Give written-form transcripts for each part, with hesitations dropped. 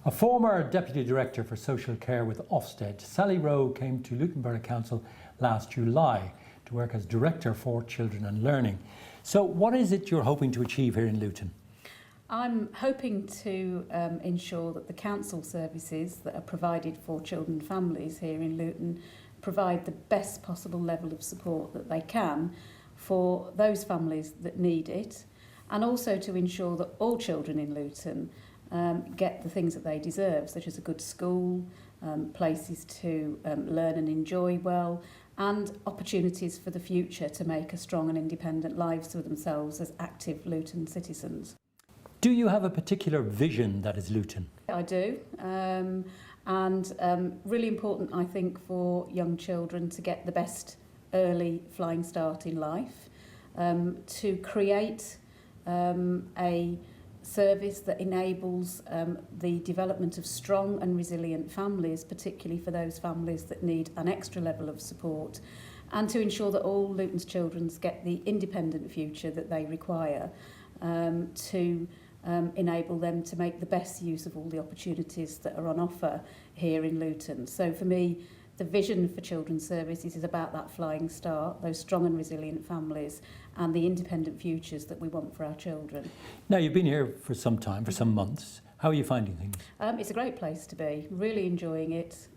A former Deputy Director for Social Care with Ofsted, Sally Rowe came to Luton Borough Council last July to work as Director for Children and Learning. So what is it you're hoping to achieve here in Luton? I'm hoping to ensure that the council services that are provided for children and families here in Luton provide the best possible level of support that they can for those families that need it, and also to ensure that all children in Luton get the things that they deserve, such as a good school, places to learn and enjoy well, and opportunities for the future to make a strong and independent lives for themselves as active Luton citizens. Do you have a particular vision that is Luton? I do, and really important, I think, for young children to get the best early flying start in life, to create a service that enables the development of strong and resilient families, particularly for those families that need an extra level of support, and to ensure that all Luton's children get the independent future that they require to enable them to make the best use of all the opportunities that are on offer here in Luton. So for me, the vision for children's services is about that flying start, those strong and resilient families, and the independent futures that we want for our children. Now, you've been here for some time, for some months. How are you finding things? It's a great place to be, really enjoying it.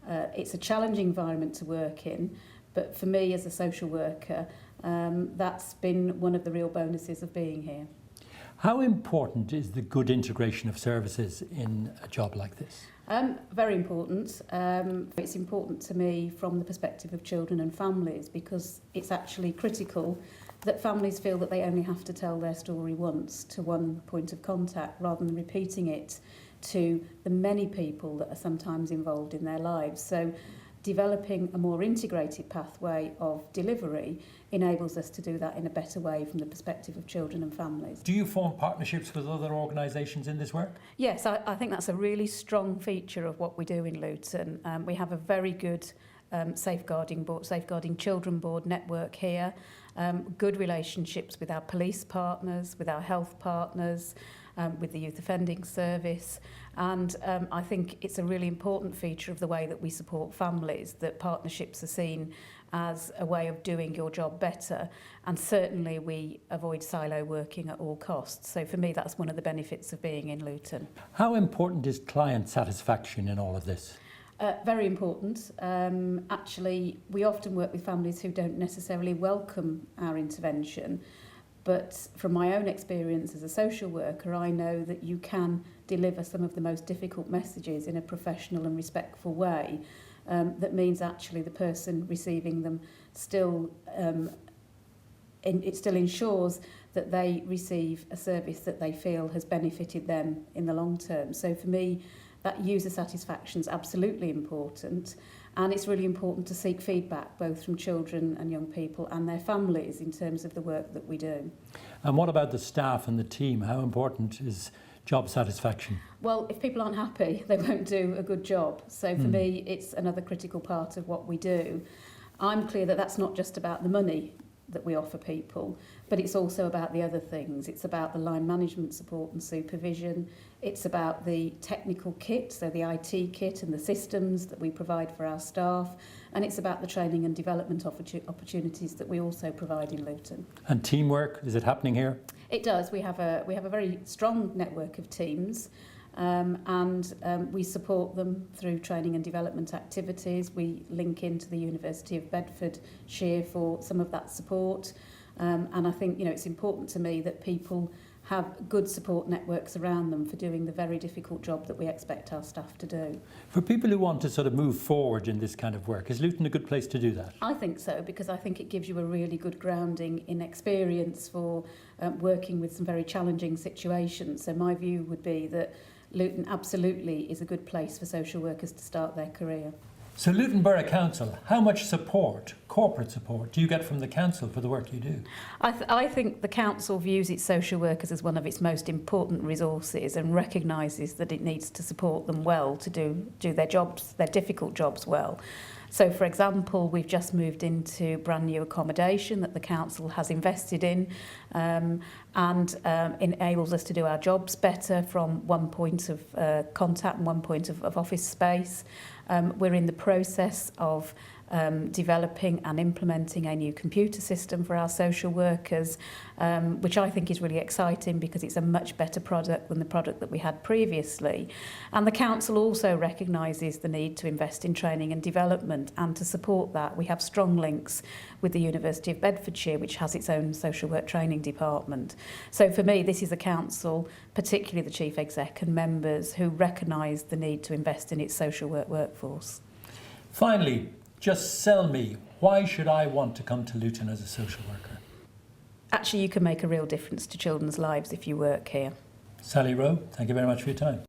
It's a challenging environment to work in, but for me as a social worker, that's been one of the real bonuses of being here. How important is the good integration of services in a job like this? Very important. It's important to me from the perspective of children and families, because it's actually critical that families feel that they only have to tell their story once to one point of contact, rather than repeating it to the many people that are sometimes involved in their lives. So developing a more integrated pathway of delivery enables us to do that in a better way from the perspective of children and families. Do you form partnerships with other organisations in this work? Yes, I think that's a really strong feature of what we do in Luton. We have a very good Safeguarding Children Board network here, good relationships with our police partners, with our health partners, with the Youth Offending Service, and I think it's a really important feature of the way that we support families, that partnerships are seen as a way of doing your job better, and certainly we avoid silo working at all costs. So for me, that's one of the benefits of being in Luton. How important is client satisfaction in all of this? Very important. Actually, we often work with families who don't necessarily welcome our intervention, but from my own experience as a social worker, I know that you can deliver some of the most difficult messages in a professional and respectful way. That means actually the person receiving them still, it still ensures that they receive a service that they feel has benefited them in the long term. So for me, that user satisfaction is absolutely important, and it's really important to seek feedback both from children and young people and their families in terms of the work that we do. And what about the staff and the team? How important is job satisfaction? Well, if people aren't happy, they won't do a good job. So for me, it's another critical part of what we do. I'm clear that that's not just about the money that we offer people, but it's also about the other things. It's about the line management support and supervision. It's about the technical kit, so the IT kit and the systems that we provide for our staff. And it's about the training and development opportunities that we also provide in Luton. And teamwork, is it happening here? It does. We have a very strong network of teams. And we support them through training and development activities. We link into the University of Bedfordshire for some of that support. And I think, it's important to me that people have good support networks around them for doing the very difficult job that we expect our staff to do. For people who want to sort of move forward in this kind of work, is Luton a good place to do that? I think so, because I think it gives you a really good grounding in experience for working with some very challenging situations. So my view would be that Luton absolutely is a good place for social workers to start their career. So Luton Borough Council, how much support, corporate support, do you get from the council for the work you do? I think the council views its social workers as one of its most important resources and recognises that it needs to support them well to do their jobs, their difficult jobs well. So, for example, we've just moved into brand new accommodation that the council has invested in, and enables us to do our jobs better from one point of contact and one point of office space. We're in the process of developing and implementing a new computer system for our social workers, which I think is really exciting because it's a much better product than the product that we had previously. And the council also recognises the need to invest in training and development, and to support that we have strong links with the University of Bedfordshire, which has its own social work training department. So for me, this is a council, particularly the chief exec and members, who recognise the need to invest in its social work workforce. Finally, just sell me. Why should I want to come to Luton as a social worker? Actually, you can make a real difference to children's lives if you work here. Sally Rowe, thank you very much for your time.